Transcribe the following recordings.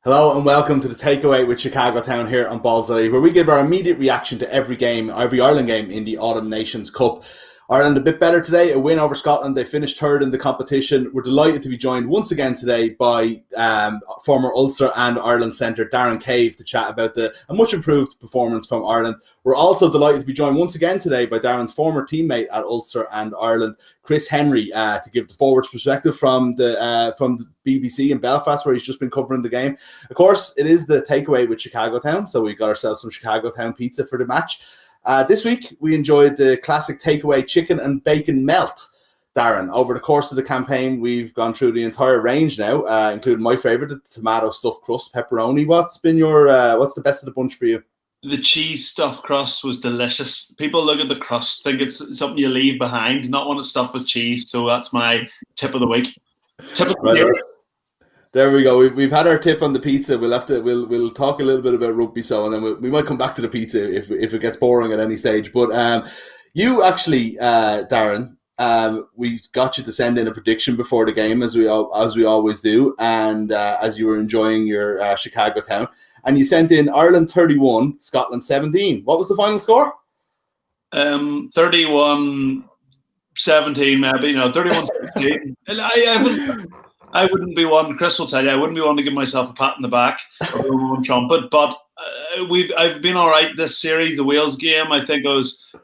Hello and welcome to the Takeaway with Chicago Town here on Ballseye, where we give our immediate reaction to every Ireland game in the Autumn Nations Cup. Ireland a bit better today, a win over Scotland. They finished third in the competition. We're delighted to be joined once again today by former Ulster and Ireland centre Darren Cave to chat about a much improved performance from Ireland. We're also delighted to be joined once again today by Darren's former teammate at Ulster and Ireland, Chris Henry, to give the forwards perspective from the BBC in Belfast, where he's just been covering the game. Of course, it is the Takeaway with Chicago Town, so we got ourselves some Chicago Town pizza for the match. This week, we enjoyed the classic takeaway chicken and bacon melt. Darren, over the course of the campaign, we've gone through the entire range now, including my favourite, the tomato stuffed crust pepperoni. What's the best of the bunch for you? The cheese stuffed crust was delicious. People look at the crust, think it's something you leave behind, not want it stuffed with cheese. So that's my tip of the week. Tip of the week. There we go. We've had our tip on the pizza. We'll talk a little bit about rugby, and then we might come back to the pizza if it gets boring at any stage. But you actually, Darren, we got you to send in a prediction before the game, as we always do, and as you were enjoying your Chicago Town, and you sent in Ireland 31, Scotland 17. What was the final score? 31-17, maybe. 31-16. I wouldn't be one. Chris will tell you, I wouldn't be one to give myself a pat in the back or one trumpet. But I've been all right this series. The Wales game, I think I was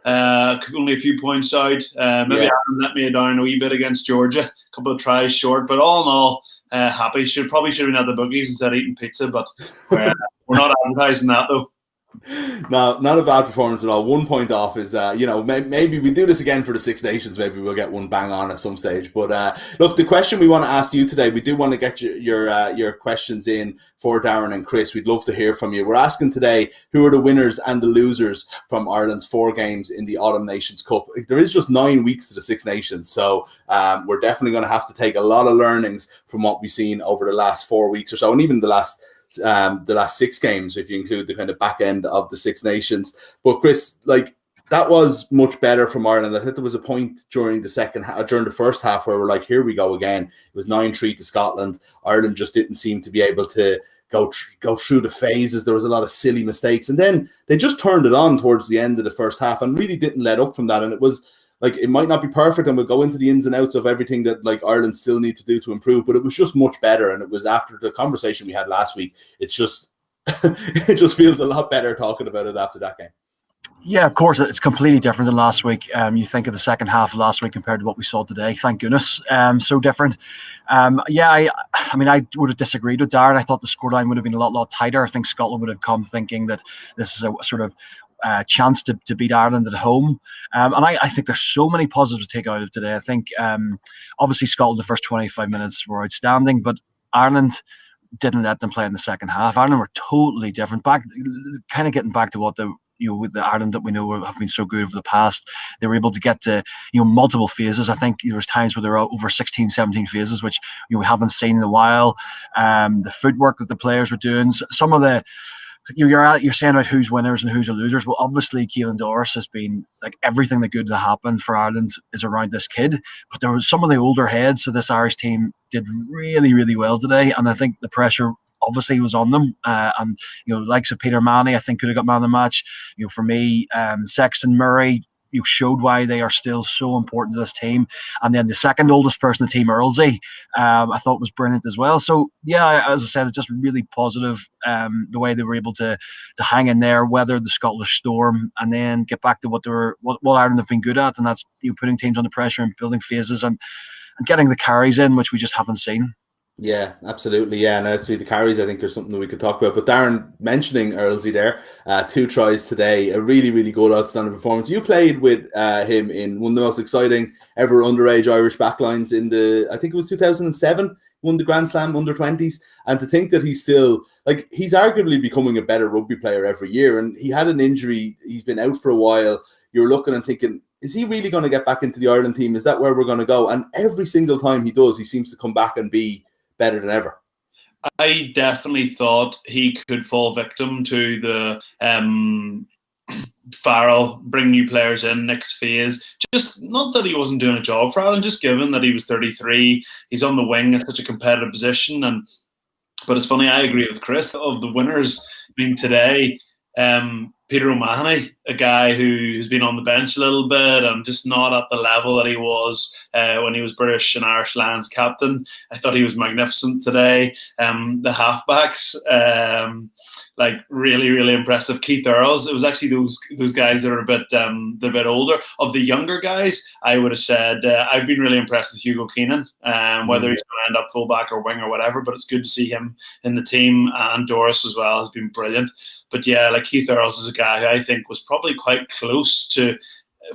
only a few points out. Maybe I let me down a wee bit against Georgia, a couple of tries short. But all in all, happy. Probably should have been at the bookies instead of eating pizza. But we're not advertising that though. No, not a bad performance at all. 1 point off is, maybe we do this again for the Six Nations. Maybe we'll get one bang on at some stage. But look, the question we want to ask you today, we do want to get your questions in for Darren and Chris. We'd love to hear from you. We're asking today, who are the winners and the losers from Ireland's 4 games in the Autumn Nations Cup? There is just 9 weeks to the Six Nations, so we're definitely going to have to take a lot of learnings from what we've seen over the last 4 weeks or so, and even the last 6 games, if you include the kind of back end of the Six Nations. But Chris, that was much better from Ireland. I think there was a point during the first half where we're like, here we go again. It was 9-3 to Scotland. Ireland just didn't seem to be able to go through the phases. There was a lot of silly mistakes, and then they just turned it on towards the end of the first half and really didn't let up from that. And it was it might not be perfect, and we'll go into the ins and outs of everything that Ireland still need to do to improve, but it was just much better. And it was after the conversation we had last week. It's just it just feels a lot better talking about it after that game. Yeah, of course, it's completely different than last week. You think of the second half of last week compared to what we saw today. Thank goodness, so different. I would have disagreed with Darren. I thought the scoreline would have been a lot tighter. I think Scotland would have come thinking that this is a sort of chance to beat Ireland at home. And I think there's so many positives to take out of today. I think obviously Scotland, the first 25 minutes were outstanding, but Ireland didn't let them play in the second half. Ireland were totally different. Kind of getting back to what with the Ireland that we know have been so good over the past. They were able to get to multiple phases. I think there was times where there were over 16, 17 phases, which we haven't seen in a while. The footwork that the players were doing, some of the you're saying about who's winners and who's the losers. Well, obviously, Keelan Doris has been everything that good that happened for Ireland is around this kid. But there was some of the older heads of this Irish team did really, really well today, and I think the pressure obviously was on them. And likes of Peter Manny, I think could have got man of the match. For me, Sexton, Murray. Showed why they are still so important to this team. And then the second oldest person in the team, Earlsey, I thought was brilliant as well. So, yeah, as I said, it's just really positive the way they were able to hang in there, weather the Scottish storm, and then get back to what Ireland have been good at, and that's putting teams under pressure and building phases and getting the carries in, which we just haven't seen. Yeah, absolutely. Yeah, and actually the carries I think are something that we could talk about. But Darren, mentioning Earlsey there, 2 tries today, a really, really good, outstanding performance. You played with him in one of the most exciting ever underage Irish backlines I think it was 2007, won the Grand Slam under-20s. And to think that he's still, he's arguably becoming a better rugby player every year. And he had an injury, he's been out for a while. You're looking and thinking, is he really going to get back into the Ireland team? Is that where we're going to go? And every single time he does, he seems to come back and be better than ever. I definitely thought he could fall victim to the Farrell, bring new players in next phase. Just not that he wasn't doing a job for Ireland, just given that he was 33, he's on the wing in such a competitive position, and But it's funny, I agree with Chris. Of the winners, I mean, today, Peter O'Mahony, a guy who's been on the bench a little bit and just not at the level that he was when he was British and Irish Lions captain. I thought he was magnificent today. The halfbacks, like really, really impressive. Keith Earls. It was actually those guys that are a bit older. Of the younger guys, I would have said I've been really impressed with Hugo Keenan. Whether he's going to end up fullback or wing or whatever, but it's good to see him in the team. And Doris as well has been brilliant. But yeah, like Keith Earls is a guy who I think was probably quite close to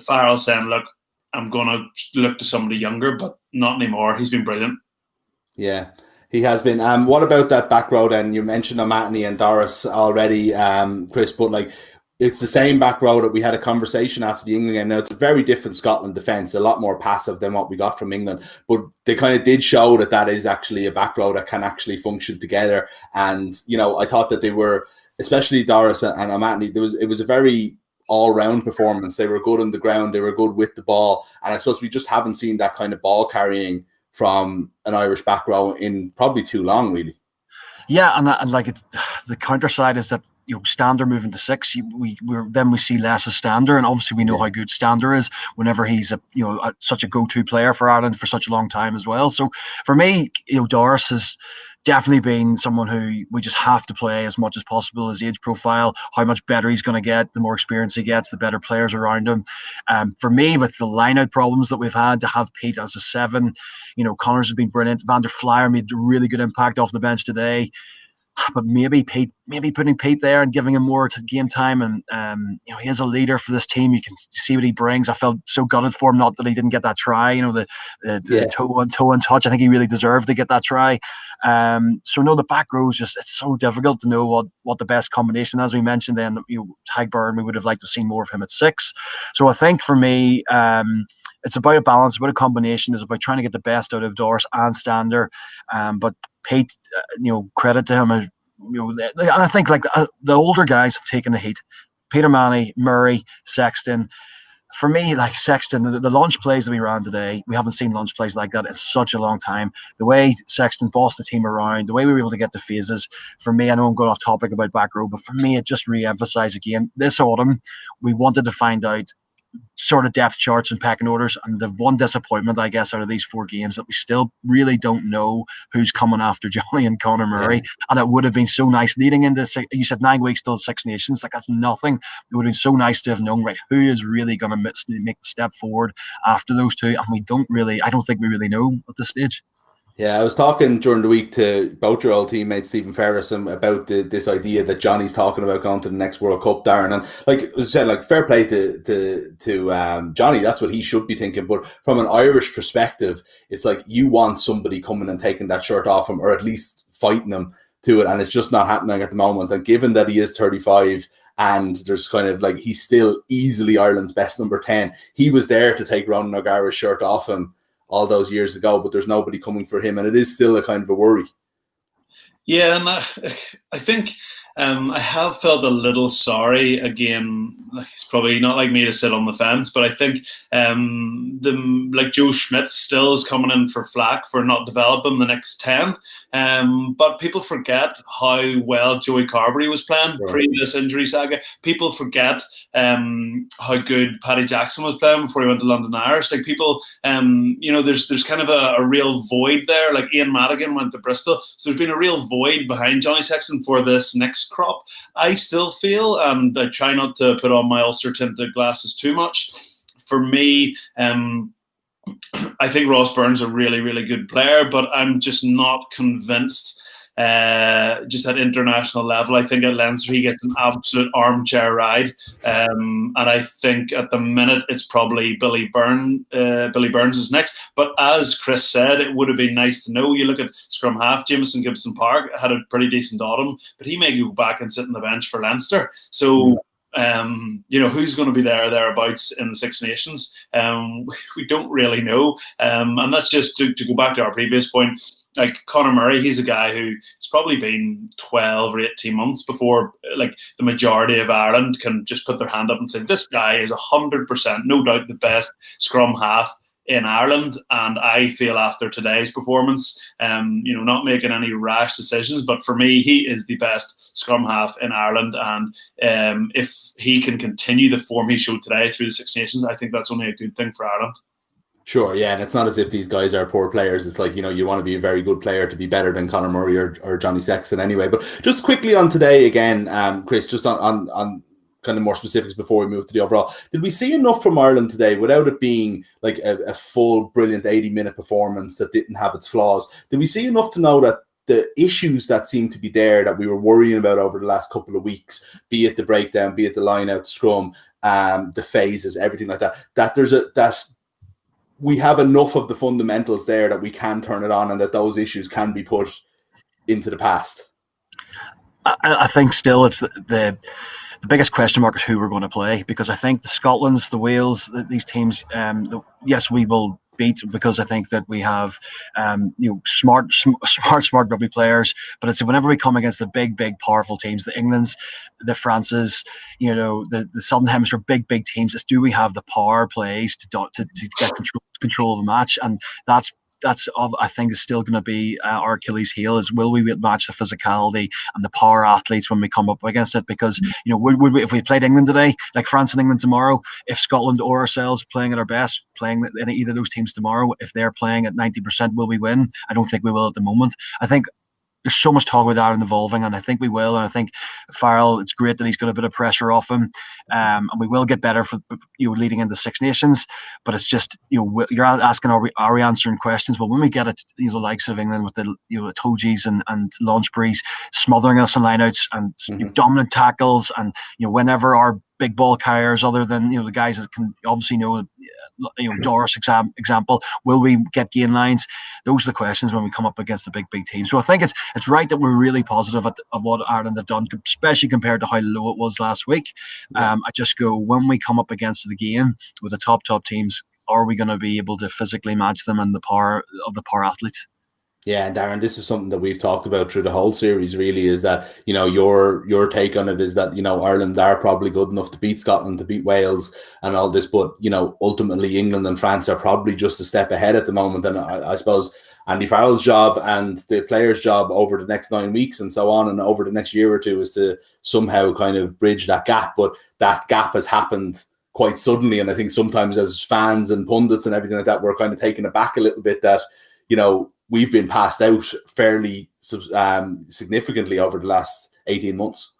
Farrell saying, "Look, I'm going to look to somebody younger," but not anymore. He's been brilliant. Yeah, he has been. What about that back row then? You mentioned O'Mahony and Doris already, Chris, but like it's the same back row that we had a conversation after the England game. Now, it's a very different Scotland defence, a lot more passive than what we got from England, but they kind of did show that is actually a back row that can actually function together. And, you know, I thought that they were, especially Doris and O'Mahony, it was a very all-round performance. They were good on the ground, they were good with the ball, and I suppose we just haven't seen that kind of ball carrying from an Irish back row in probably too long, really. Yeah, and like it's the counter side is that, you know, Stander moving to 6, we see less of Stander, and obviously we know how good Stander is whenever he's such a go-to player for Ireland for such a long time as well. So for me, you know, Doris has definitely been someone who we just have to play as much as possible. His age profile, how much better he's going to get, the more experience he gets, the better players around him. For me, with the line-out problems that we've had, to have Pete as a 7, you know, Connors has been brilliant. Van der Flyer made a really good impact off the bench today. But maybe putting Pete there and giving him more game time, and you know, he is a leader for this team. You can see what he brings. I felt so gutted for him, not that he didn't get that try. You know, the toe and touch. I think he really deserved to get that try. So no, the back row is just, it's so difficult to know what the best combination. As we mentioned, then, you know, Tagburn, we would have liked to see more of him at 6. So I think for me, it's about a balance, about a combination. It's about trying to get the best out of Doris and Stander, but Pete, you know, credit to him. You know, and I think like the older guys have taken the heat. Peter Manny, Murray, Sexton. For me, like Sexton, the launch plays that we ran today, we haven't seen launch plays like that in such a long time. The way Sexton bossed the team around, the way we were able to get the phases, for me, I know I'm going off topic about back row, but for me, it just re-emphasised again, this autumn, we wanted to find out sort of depth charts and pecking orders, and the one disappointment, I guess, out of these 4 games, that we still really don't know who's coming after Johnny and Conor Murray. Yeah. And it would have been so nice leading into, you said 9 weeks till 6 Nations, like that's nothing. It would have been so nice to have known, right, who is really going to make the step forward after those 2, and I don't think we really know at this stage. Yeah, I was talking during the week to both your old teammate Stephen Ferris about this idea that Johnny's talking about going to the next World Cup, Darren. And like as I said, like fair play to Johnny. That's what he should be thinking. But from an Irish perspective, it's like you want somebody coming and taking that shirt off him, or at least fighting him to it. And it's just not happening at the moment. And given that he is 35 and there's kind of like, he's still easily Ireland's best number 10. He was there to take Ronan O'Gara's shirt off him all those years ago, but there's nobody coming for him, and it is still a kind of a worry. Yeah, and I think I have felt a little sorry again. It's probably not like me to sit on the fence, but I think like Joe Schmidt still is coming in for flack for not developing the next 10. But people forget how well Joey Carberry was playing pre this injury saga. People forget how good Paddy Jackson was playing before he went to London Irish. Like people, you know, there's kind of a real void there. Like Ian Madigan went to Bristol, so there's been a real void behind Johnny Sexton for this next crop. I still feel, and I try not to put on my Ulster tinted glasses too much. For me, I think Ross Byrne's a really, really good player, but I'm just not convinced. Just at international level, I think at Leinster he gets an absolute armchair ride, and I think at the minute it's probably Billy Byrne. Billy Burns is next, but as Chris said, it would have been nice to know. You look at scrum half, Jameson Gibson Park had a pretty decent autumn, but he may go back and sit on the bench for Leinster. So you know, who's going to be thereabouts in the Six Nations? We don't really know, and that's just to go back to our previous point. Like Conor Murray, he's a guy who it's probably been 12 or 18 months before like the majority of Ireland can just put their hand up and say, this guy is 100%, no doubt, the best scrum half in Ireland, and I feel after today's performance, not making any rash decisions, but for me, he is the best scrum half in Ireland, and if he can continue the form he showed today through the Six Nations, I think that's only a good thing for Ireland. Sure, yeah, and it's not as if these guys are poor players. It's like, you want to be a very good player to be better than Conor Murray or Johnny Sexton anyway. But just quickly on today again, Chris, just on kind of more specifics before we move to the overall. Did we see enough from Ireland today without it being like a full, brilliant 80-minute performance that didn't have its flaws? Did we see enough to know that the issues that seemed to be there that we were worrying about over the last couple of weeks, be it the breakdown, be it the line out, the scrum, the phases, everything like that, that we have enough of the fundamentals there that we can turn it on and that those issues can be put into the past? I think still it's the biggest question mark is who we're going to play, because I think the Scotlands, the Wales, these teams, yes, we will beat, because I think that we have smart rugby players, but it's whenever we come against the big powerful teams, the Englands, the Frances, the Southern Hemisphere big teams, it's do we have the power plays to get control of the match? And that's I think is still going to be our Achilles heel, is will we match the physicality and the power athletes when we come up against it? Because would we, if we played England today, like France and England tomorrow, if Scotland or ourselves playing at our best, playing in either of those teams tomorrow, if they're playing at 90%, will we win? I don't think we will at the moment. I think there's so much talk about Darren evolving, and I think we will. And I think Farrell, it's great that he's got a bit of pressure off him, and we will get better for leading into Six Nations. But it's just you're asking, are we answering questions? Well, when we get it, the likes of England with the Togis and Launchburys smothering us in lineouts and dominant tackles, and whenever our big ball carriers, other than the guys that can obviously Doris example, will we get gain lines? Those are the questions when we come up against the big teams. So I think it's right that we're really positive of what Ireland have done, especially compared to how low it was last week. I just go, when we come up against the game with the top teams, are we going to be able to physically match them and the power of the power athletes? Yeah, and Darren, this is something that we've talked about through the whole series, really, is that, your take on it is that, Ireland are probably good enough to beat Scotland, to beat Wales and all this, but, ultimately England and France are probably just a step ahead at the moment. And I suppose Andy Farrell's job and the players' job over the next 9 weeks and so on and over the next year or two is to somehow kind of bridge that gap. But that gap has happened quite suddenly. And I think sometimes as fans and pundits and everything like that, we're kind of taken aback a little bit that, we've been passed out fairly significantly over the last 18 months.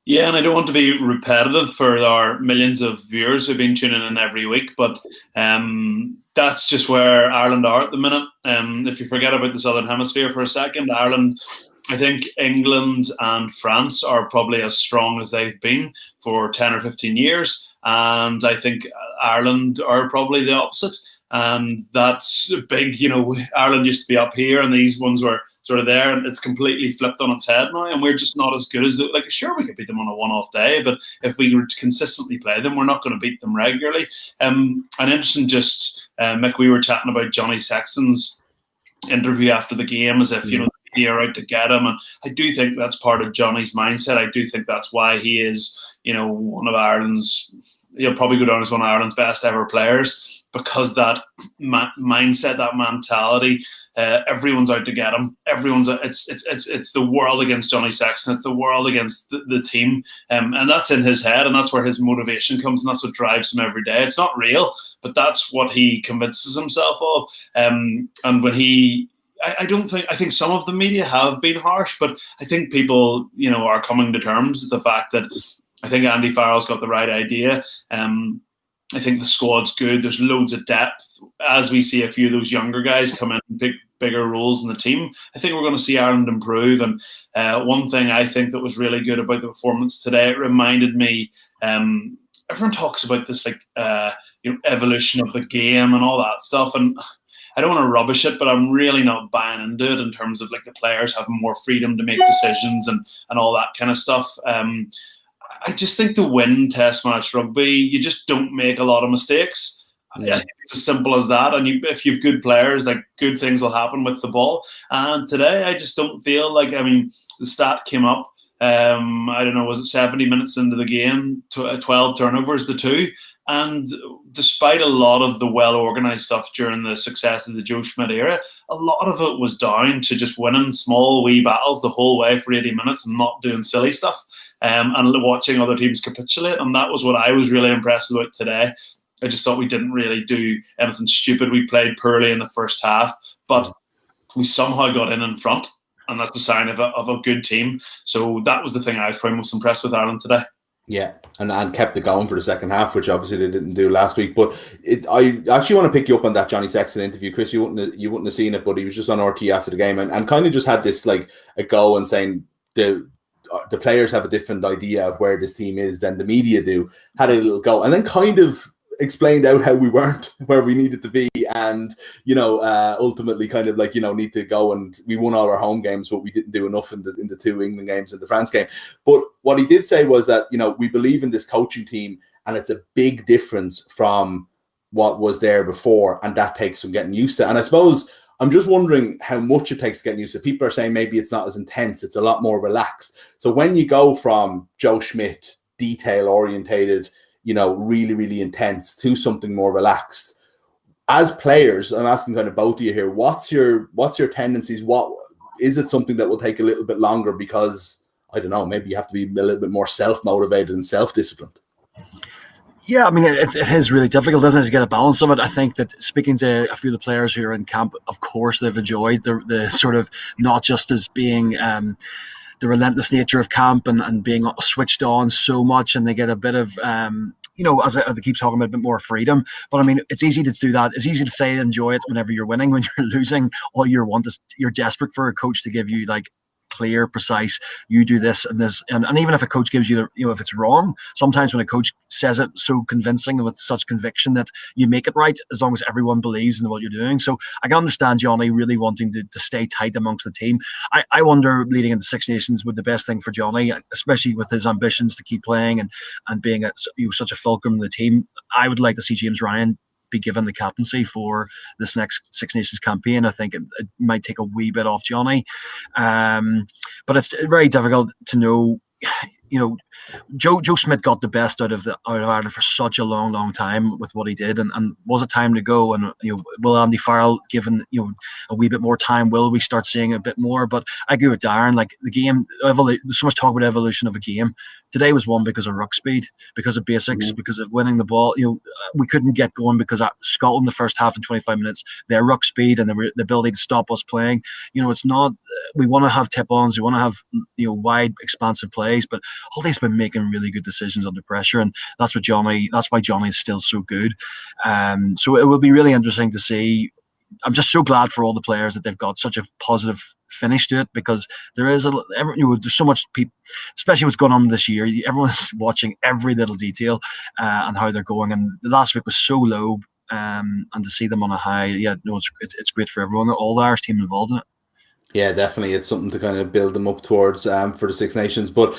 Yeah, and I don't want to be repetitive for our millions of viewers who've been tuning in every week, but that's just where Ireland are at the minute. If you forget about the Southern Hemisphere for a second, Ireland, I think England and France are probably as strong as they've been for 10 or 15 years. And I think Ireland are probably the opposite. And that's big, Ireland used to be up here and these ones were sort of there, and it's completely flipped on its head now. And we're just not as good as, sure, we could beat them on a one-off day, but if we were to consistently play them, we're not going to beat them regularly. And interesting, Mick, we were chatting about Johnny Sexton's interview after the game as if, they are out to get him. And I do think that's part of Johnny's mindset. I do think that's why he is, one of Ireland's, he'll probably go down as one of Ireland's best ever players, because that mindset, that mentality, everyone's out to get him. It's the world against Johnny Sexton. It's the world against the team. And that's in his head, and that's where his motivation comes, and that's what drives him every day. It's not real, but that's what he convinces himself of. And when I think some of the media have been harsh, but I think people, are coming to terms with the fact that I think Andy Farrell's got the right idea. I think the squad's good. There's loads of depth. As we see a few of those younger guys come in and pick bigger roles in the team, I think we're going to see Ireland improve. And one thing I think that was really good about the performance today, it reminded me, everyone talks about this evolution of the game and all that stuff. And I don't want to rubbish it, but I'm really not buying into it in terms of the players having more freedom to make decisions and all that kind of stuff. I just think to win Test match rugby, you just don't make a lot of mistakes. Yeah. I think it's as simple as that. And if you've good players, good things will happen with the ball. And today, I just don't feel the stat came up. I don't know, was it 70 minutes into the game, 12 turnovers to 2? And despite a lot of the well-organised stuff during the success of the Joe Schmidt era, a lot of it was down to just winning small wee battles the whole way for 80 minutes and not doing silly stuff and watching other teams capitulate. And that was what I was really impressed about today. I just thought we didn't really do anything stupid. We played poorly in the first half, but we somehow got in front, and that's a sign of a good team. So that was the thing I was probably most impressed with Ireland today. Yeah, and kept it going for the second half, which obviously they didn't do last week. But I actually want to pick you up on that Johnny Sexton interview, Chris. You wouldn't have seen it, but he was just on RT after the game and kind of just had this like a go and saying the players have a different idea of where this team is than the media do. Had a little go and then kind of explained out how we weren't where we needed to be, and ultimately kind of like need to go, and we won all our home games, but we didn't do enough in the two England games and the France game. But what he did say was that we believe in this coaching team, and it's a big difference from what was there before, and that takes some getting used to. And I suppose I'm just wondering how much it takes getting used to. People are saying maybe it's not as intense, it's a lot more relaxed. So when you go from Joe Schmidt, detail orientated, really, really intense, to something more relaxed. As players, I'm asking kind of both of you here, what's your tendencies? What is it something that will take a little bit longer because, I don't know, maybe you have to be a little bit more self-motivated and self-disciplined? Yeah, I mean, it is really difficult, isn't it, to get a balance of it. I think that speaking to a few of the players who are in camp, of course, they've enjoyed the sort of not just as being the relentless nature of camp and being switched on so much, and they get a bit of as I keep talking about, a bit more freedom. But I mean, it's easy to do that. It's easy to say enjoy it whenever you're winning. When you're losing, all you want is you're desperate for a coach to give you like clear, precise, you do this and this, and even if a coach gives you if it's wrong, sometimes when a coach says it so convincing and with such conviction that you make it right, as long as everyone believes in what you're doing. So I can understand Johnny really wanting to stay tight amongst the team. I wonder, leading into Six Nations, would the best thing for Johnny, especially with his ambitions to keep playing and being such a fulcrum in the team, I would like to see James Ryan be given the captaincy for this next Six Nations campaign. I think it might take a wee bit off Johnny, but it's very difficult to know. Joe Schmidt got the best out of Ireland for such a long time with what he did, and was it time to go? And will Andy Farrell, given a wee bit more time, will we start seeing a bit more? But I agree with Darren. Like the game, there's so much talk about evolution of a game. Today was won because of ruck speed, because of basics, because of winning the ball. We couldn't get going because Scotland, the first half in 25 minutes, their ruck speed and the ability to stop us playing. It's not. We want to have tip-ons. We want to have wide, expansive plays, but Holly's been making really good decisions under pressure, and that's why Johnny is still so good. So it will be really interesting to see. I'm just so glad for all the players that they've got such a positive finish to it, because there is there's so much people, especially what's going on this year. Everyone's watching every little detail and how they're going. And the last week was so low, and to see them on a high, it's great for everyone, all the Irish team involved in it. Yeah, definitely. It's something to kind of build them up towards for the Six Nations. But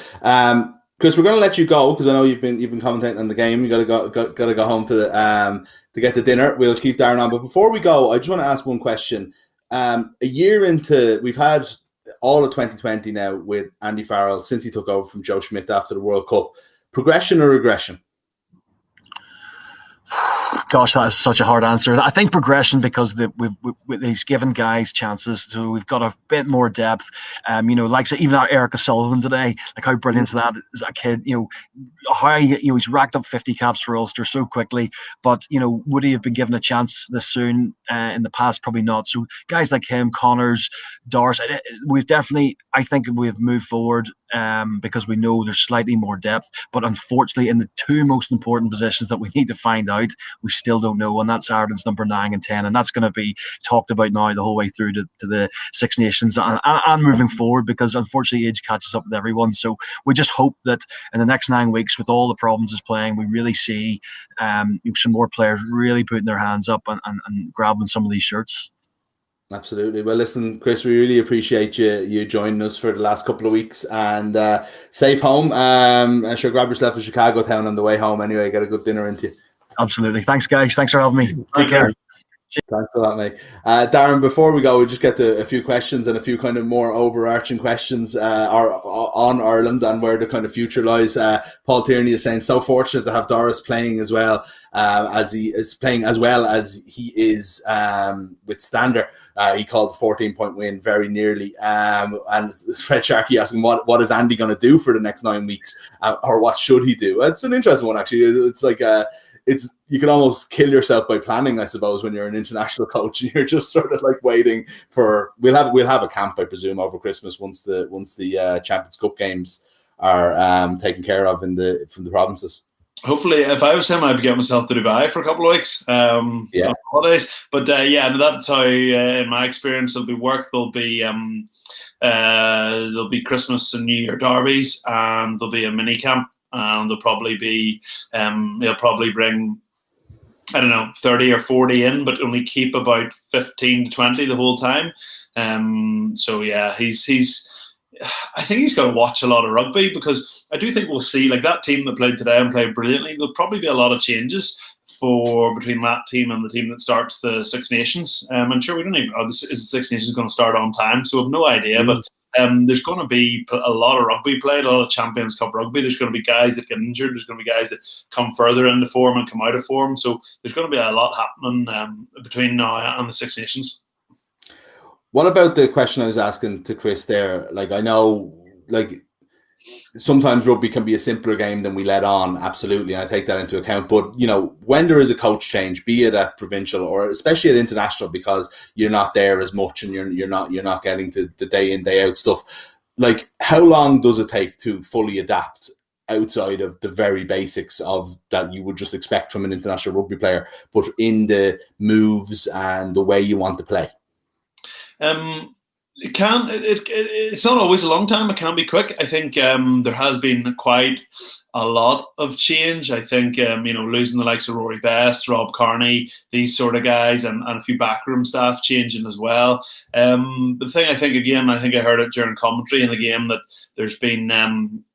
Chris, we're going to let you go because I know you've been commentating on the game. You got to go home to get the dinner. We'll keep Darren on. But before we go, I just want to ask one question. A year into, we've had all of 2020 now with Andy Farrell since he took over from Joe Schmidt after the World Cup. Progression or regression? Gosh, that is such a hard answer. I think progression, because he's given guys chances, so we've got a bit more depth. Like even our Erica Sullivan today, like how brilliant is that as a kid? How he's racked up 50 caps for Ulster so quickly, but would he have been given a chance this soon in the past? Probably not. So guys like him, Connors, Doris, I think we've moved forward because we know there's slightly more depth, but unfortunately in the two most important positions that we need to find out, we still don't know, and that's Ireland's number 9 and 10, and that's going to be talked about now the whole way through to the Six Nations and moving forward, because unfortunately age catches up with everyone. So we just hope that in the next 9 weeks, with all the problems it's playing, we really see some more players really putting their hands up and grabbing some of these shirts. Absolutely. Well, listen, Chris, we really appreciate you joining us for the last couple of weeks, and safe home. And sure, grab yourself a Chicago town on the way home anyway. Get a good dinner into you. Absolutely. Thanks, guys. Thanks for having me. Take care. Thanks for that, mate. Darren, before we go, we just get to a few questions and a few kind of more overarching questions on Ireland and where the kind of future lies. Paul Tierney is saying, so fortunate to have Doris playing as well as he is with Stander. He called the 14-point win very nearly. And Fred Sharkey asking, what is Andy going to do for the next 9 weeks? Or what should he do? It's an interesting one, actually. It's like you can almost kill yourself by planning, I suppose, when you're an international coach and you're just sort of like waiting for. We'll have a camp, I presume, over Christmas once the Champions Cup games are taken care of from the provinces. Hopefully, if I was him, I'd be getting myself to Dubai for a couple of weeks, on holidays. But that's how, in my experience, it'll be work. There'll be Christmas and New Year derbies, and there'll be a mini camp. And there'll probably be, he'll probably bring, 30 or 40 in, but only keep about 15 to 20 the whole time. I think he's got to watch a lot of rugby, because I do think we'll see, like, that team that played today and played brilliantly, there'll probably be a lot of changes between that team and the team that starts the Six Nations. I'm sure we don't even know, is the Six Nations going to start on time? So we have no idea, but there's going to be a lot of rugby played, a lot of Champions Cup rugby. There's going to be guys that get injured. There's going to be guys that come further into form and come out of form. So there's going to be a lot happening between now and the Six Nations. What about the question I was asking to Chris there? Like, I know, like, sometimes rugby can be a simpler game than we let on. Absolutely, and I take that into account. But when there is a coach change, be it at provincial or especially at international, because you're not there as much and you're not getting to the day in day out stuff. Like, how long does it take to fully adapt outside of the very basics of that you would just expect from an international rugby player, but in the moves and the way you want to play? It's not always a long time. It can be quick. I think there has been quite a lot of change. I think losing the likes of Rory Best, Rob Carney, these sort of guys, and a few backroom staff changing as well. The thing I think I heard it during commentary in the game that there's been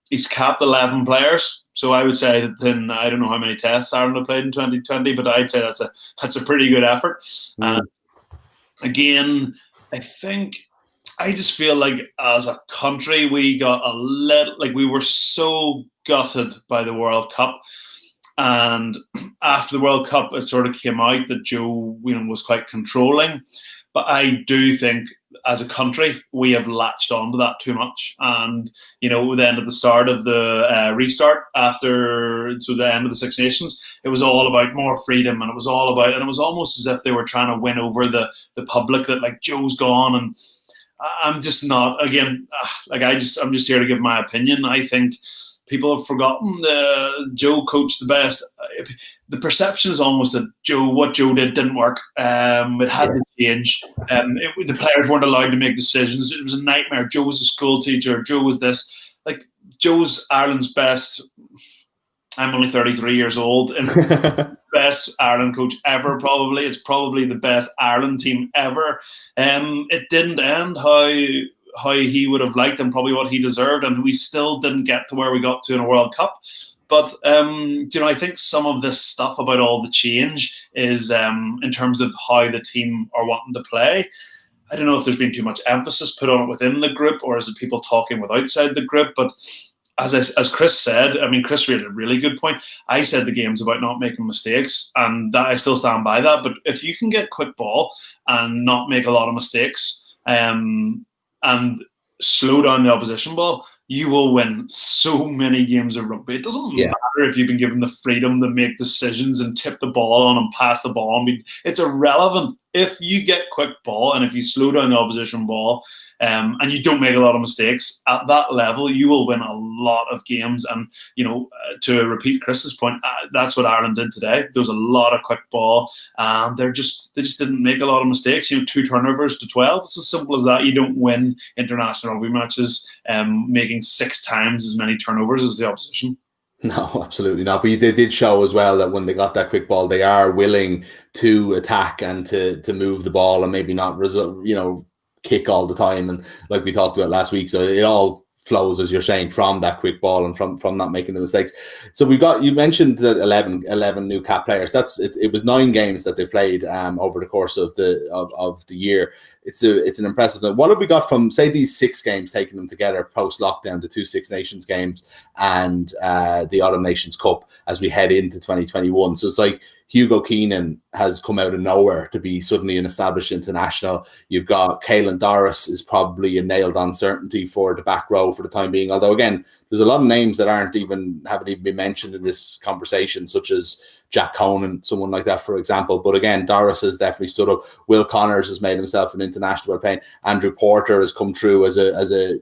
he's capped 11 players. So I would say that then, I don't know how many tests Ireland have played in 2020, but I'd say that's a pretty good effort. Again, I just feel like as a country, we got we were so gutted by the World Cup. And after the World Cup, it sort of came out that Joe, was quite controlling. But I do think as a country, we have latched onto that too much. And, then at the start of the restart, the end of the Six Nations, it was all about more freedom, and it was almost as if they were trying to win over the public that, like, Joe's gone. And I'm just not, again, I'm just here to give my opinion. I think people have forgotten Joe coached the best. The perception is almost that what Joe did didn't work. It had to change. The players weren't allowed to make decisions. It was a nightmare. Joe was a school teacher. Joe was this. Like, Joe's Ireland's best. I'm only 33 years old, and best Ireland coach ever, probably. It's probably the best Ireland team ever. It didn't end how he would have liked and probably what he deserved, and we still didn't get to where we got to in a World Cup. But I think some of this stuff about all the change is in terms of how the team are wanting to play. I don't know if there's been too much emphasis put on it within the group, or is it people talking with outside the group? But as Chris said, Chris made a really good point. I said the game's about not making mistakes, and that I still stand by that. But if you can get quick ball and not make a lot of mistakes, and slow down the opposition ball, you will win so many games of rugby. It doesn't matter if you've been given the freedom to make decisions and tip the ball on and pass the ball on. It's irrelevant. If you get quick ball and if you slow down the opposition ball, and you don't make a lot of mistakes at that level, you will win a lot of games. And to repeat Chris's point, that's what Ireland did today. There was a lot of quick ball, and they just didn't make a lot of mistakes. 2 turnovers to 12. It's as simple as that. You don't win international rugby matches making 6 times as many turnovers as the opposition. No, absolutely not. But they did show as well that when they got that quick ball, they are willing to attack and to move the ball and maybe not kick all the time, and like we talked about last week. So it all flows, as you're saying, from that quick ball and from not making the mistakes. So you mentioned the 11 new cap players. It was 9 games that they played over the course of the year. It's an impressive thing. What have we got from, say, these 6 games, taking them together post lockdown, the 2 Six Nations games and the Autumn Nations Cup, as we head into 2021? So it's like Hugo Keenan has come out of nowhere to be suddenly an established international. You've got Caelan Doris is probably a nailed on certainty for the back row for the time being. Although again, there's a lot of names that haven't even been mentioned in this conversation, such as Jack Conan, someone like that, for example. But again, Doris has definitely stood up. Will Connors has made himself an international by playing. Andrew Porter has come through as a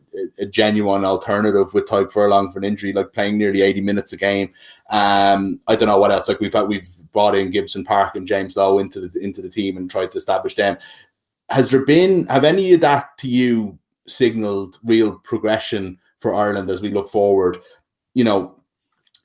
genuine alternative with Tyke Furlong for an injury, like playing nearly 80 minutes a game. I don't know what else. Like we've brought in Gibson Park and James Lowe into the team and tried to establish them. Have any of that to you signaled real progression for Ireland as we look forward? You know,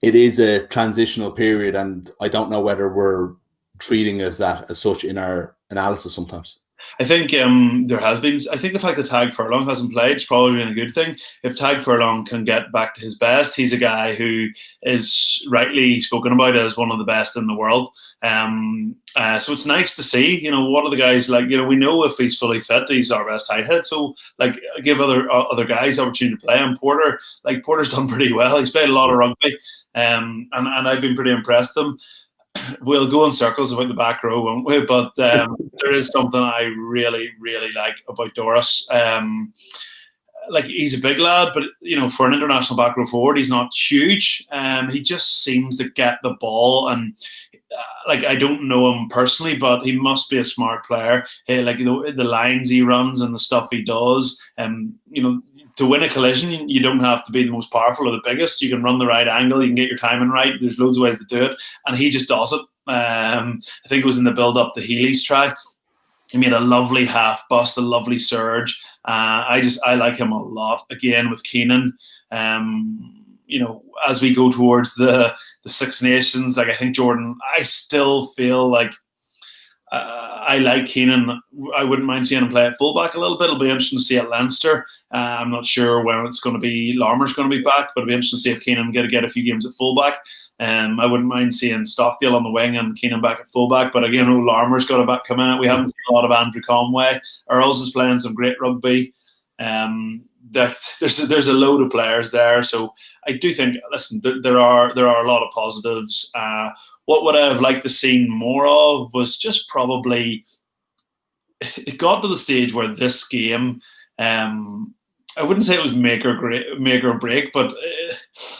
it is a transitional period, and I don't know whether we're treating as such in our analysis sometimes. I think there has been. I think the fact that Tadhg Furlong hasn't played has probably been a good thing. If Tadhg Furlong can get back to his best, he's a guy who is rightly spoken about as one of the best in the world. So it's nice to see. You know, what are the guys like? You know, we know if he's fully fit, he's our best tight head. So like, give other guys the opportunity to play. And Porter's done pretty well. He's played a lot of rugby, and I've been pretty impressed with him. We'll go in circles about the back row, won't we? But there is something I really, really like about Doris. Like, he's a big lad, but you know, for an international back row forward, he's not huge. He just seems to get the ball, and like, I don't know him personally, but he must be a smart player. Like the lines he runs and the stuff he does, you know, to win a collision, you don't have to be the most powerful or the biggest. You can run the right angle. You can get your timing right. There's loads of ways to do it. And he just does it. I think it was in the build-up to Healy's try. He made a lovely half bust, a lovely surge. I like him a lot. Again, with Keenan, you know, as we go towards the Six Nations, like, I think Jordan, I still feel like I like Keenan. I wouldn't mind seeing him play at fullback a little bit. It'll be interesting to see at Leinster. I'm not sure when it's going to be. Larmour's going to be back, but it'll be interesting to see if Keenan get a few games at fullback. I wouldn't mind seeing Stockdale on the wing and Keenan back at fullback. But again, Larmour's got a back coming out. We haven't seen a lot of Andrew Conway. Earls is playing some great rugby. There's a load of players there, so I do think. Listen, there are a lot of positives. What would I have liked to see more of was just probably, it got to the stage where this game, I wouldn't say it was make or break, but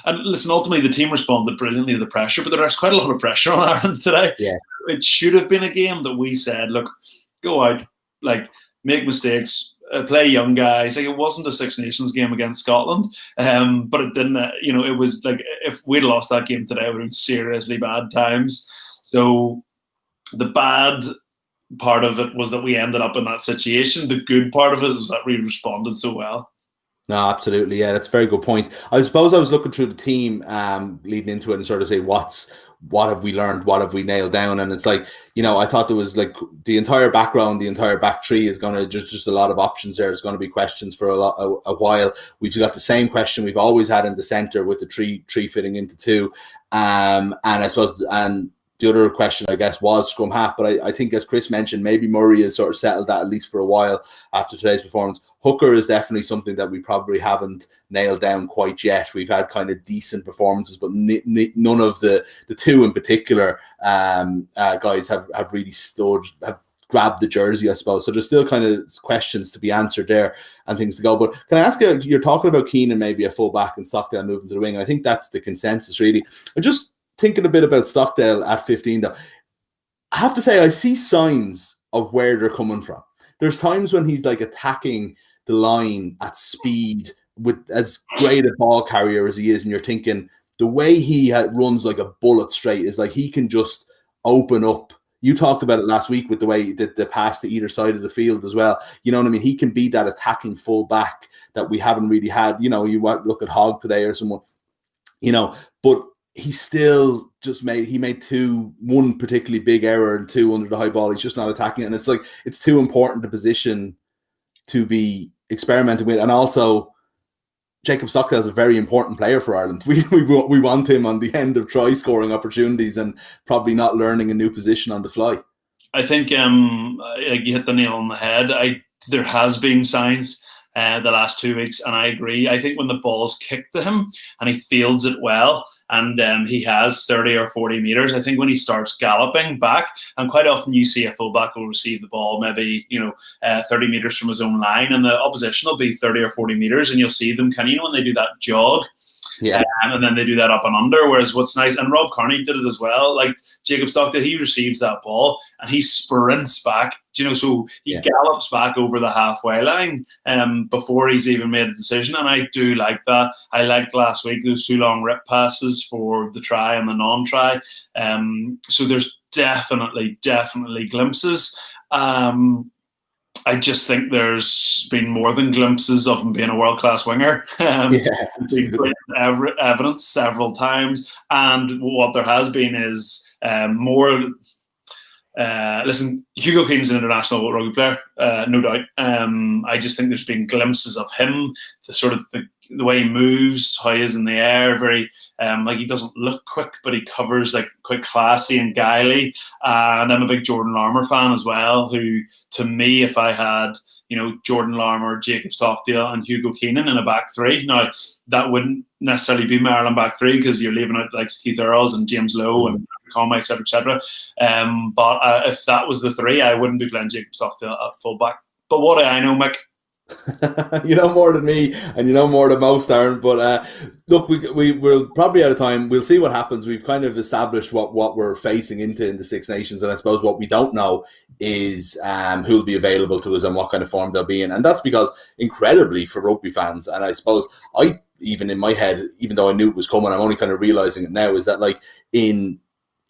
and listen, ultimately the team responded brilliantly to the pressure, but there's quite a lot of pressure on Ireland today. Yeah, it should have been a game that we said, look, go out, like, make mistakes. Play young guys. Like, it wasn't a Six Nations game against Scotland, but it didn't. You know, it was like, if we'd lost that game today, it would have been seriously bad times. So the bad part of it was that we ended up in that situation. The good part of it was that we responded so well. No, absolutely. Yeah, that's a very good point. I suppose I was looking through the team leading into it and sort of say, what have we learned? What have we nailed down? And it's like, you know, I thought there was like the entire background, the entire back three is going to just a lot of options there. There's going to be questions for a while. We've got the same question we've always had in the centre with the three fitting into two. And I suppose, and the other question, I guess, was scrum half. But I think, as Chris mentioned, maybe Murray has sort of settled that at least for a while after today's performance. Hooker is definitely something that we probably haven't nailed down quite yet. We've had kind of decent performances, but none of the two in particular guys have really have grabbed the jersey, I suppose. So there's still kind of questions to be answered there and things to go. But can I ask you, you're talking about Keenan maybe a full back and Stockdale moving to the wing. I think that's the consensus, really. I'm just thinking a bit about Stockdale at 15, though. I have to say, I see signs of where they're coming from. There's times when he's like attacking the line at speed with as great a ball carrier as he is, and you're thinking the way he runs like a bullet straight is like he can just open up. You talked about it last week with the way that the pass to either side of the field as well. You know what I mean? He can be that attacking full back that we haven't really had. You know, you look at Hogg today or someone, you know, but he still just made one particularly big error and two under the high ball. He's just not attacking it. And it's like, it's too important a position to be experimenting with. And also, Jacob Stockdale is a very important player for Ireland. We want him on the end of try scoring opportunities and probably not learning a new position on the fly. I think you hit the nail on the head. There has been signs the last 2 weeks, and I agree. I think when the ball's kicked to him and he fields it well, and he has 30 or 40 meters, I think when he starts galloping back, and quite often you see a fullback will receive the ball maybe 30 meters from his own line, and the opposition will be 30 or 40 meters, and you'll see them when they do that jog. Yeah, and then they do that up and under. Whereas what's nice, and Rob Kearney did it as well. Like Jacob Stockdale, he receives that ball and he sprints back. So he gallops back over the halfway line before he's even made a decision. And I do like that. I liked last week those 2 long rip passes for the try and the non-try. So there's definitely glimpses. I just think there's been more than glimpses of him being a world-class winger. Evidence several times. And what there has been is more... listen, Hugo Keane's an international rugby player, no doubt. I just think there's been glimpses of him, the way he moves, how he is in the air, very he doesn't look quick, but he covers quite classy and guily. And I'm a big Jordan Larmour fan as well, who, to me, if I had Jordan Larmour, Jacob Stockdale and Hugo Keenan in a back three, now that wouldn't necessarily be Maryland back three because you're leaving out like Keith Earls and James Lowe and Conway, etc., etc. But if that was the three, I wouldn't be playing Jacob Stockdale at fullback. But what do I know, Mick? You know more than me, and you know more than most, Darren. But look, we're probably out of time. We'll see what happens. We've kind of established what we're facing into in the Six Nations, and I suppose what we don't know is who'll be available to us and what kind of form they'll be in. And that's because, incredibly, for rugby fans, and I suppose even in my head, even though I knew it was coming, I'm only kind of realising it now, is that like in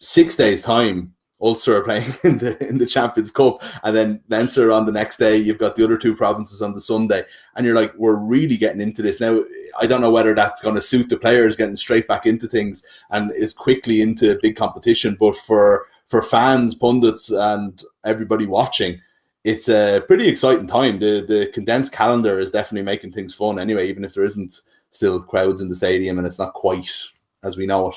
6 days' time, Ulster are playing in the Champions Cup, and then Leinster on the next day. You've got the other two provinces on the Sunday, and you're like, we're really getting into this now. I don't know whether that's going to suit the players getting straight back into things and is quickly into big competition, but for fans, pundits, and everybody watching, it's a pretty exciting time. The condensed calendar is definitely making things fun anyway, even if there isn't still crowds in the stadium and it's not quite as we know it.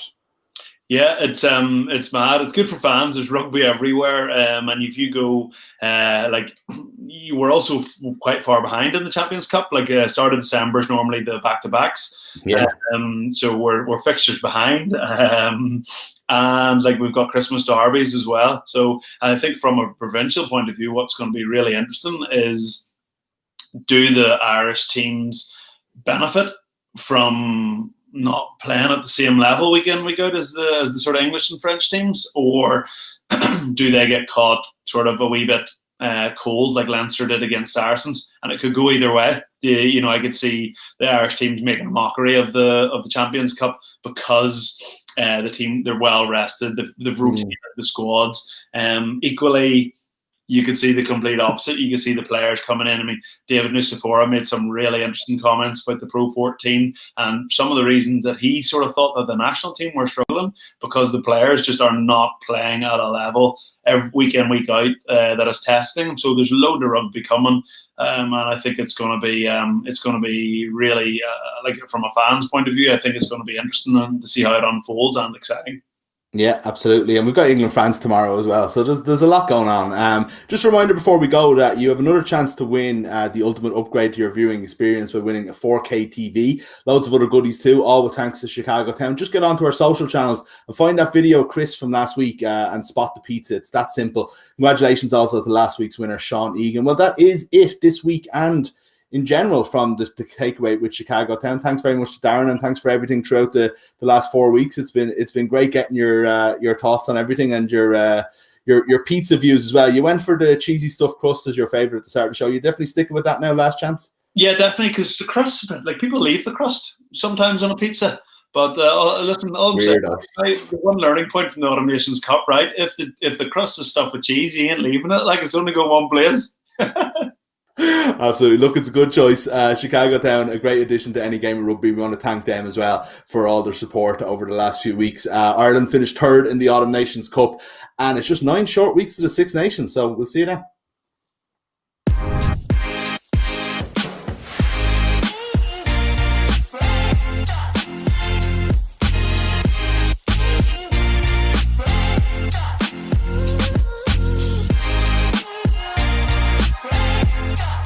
Yeah, it's mad. It's good for fans. There's rugby everywhere, and if you go, you were also quite far behind in the Champions Cup. Start of December is normally the back-to-backs. Yeah. So we're fixtures behind, and we've got Christmas derbies as well. So I think from a provincial point of view, what's going to be really interesting is, do the Irish teams benefit from not playing at the same level week in, week out as the sort of English and French teams, or do they get caught sort of a wee bit cold like Leinster did against Saracens? And it could go either way. I could see the Irish teams making a mockery of the Champions Cup because the team, they're well rested, they've rotated the squads. Equally, you could see the complete opposite. You could see the players coming in. I mean, David Nucifora made some really interesting comments about the Pro 14 and some of the reasons that he sort of thought that the national team were struggling because the players just are not playing at a level every week in, week out that is testing. So there's a load of rugby coming, and I think it's going to be really from a fan's point of view, I think it's going to be interesting to see how it unfolds and exciting. Yeah, absolutely. And we've got England-France tomorrow as well. So there's a lot going on. Just a reminder before we go that you have another chance to win the ultimate upgrade to your viewing experience by winning a 4K TV. Loads of other goodies too, all with thanks to Chicago Town. Just get onto our social channels and find that video of Chris from last week and spot the pizza. It's that simple. Congratulations also to last week's winner, Sean Egan. Well, that is it this week and in general from the takeaway with Chicago Town. Thanks very much to Darren, and thanks for everything throughout the last 4 weeks. It's been great getting your thoughts on everything and your pizza views as well. You went for the cheesy stuffed crust as your favourite at the start of the show. You definitely sticking with that now, last chance? Yeah, definitely, because the crust, people leave the crust sometimes on a pizza. But listen, the one learning point from the Autumn Nations Cup, right? If the crust is stuffed with cheese, you ain't leaving it. It's only going one place. Absolutely. Look, it's a good choice. Chicago Town, a great addition to any game of rugby. We want to thank them as well for all their support over the last few weeks. Ireland finished third in the Autumn Nations Cup, and it's just 9 short weeks to the Six Nations. So we'll see you then.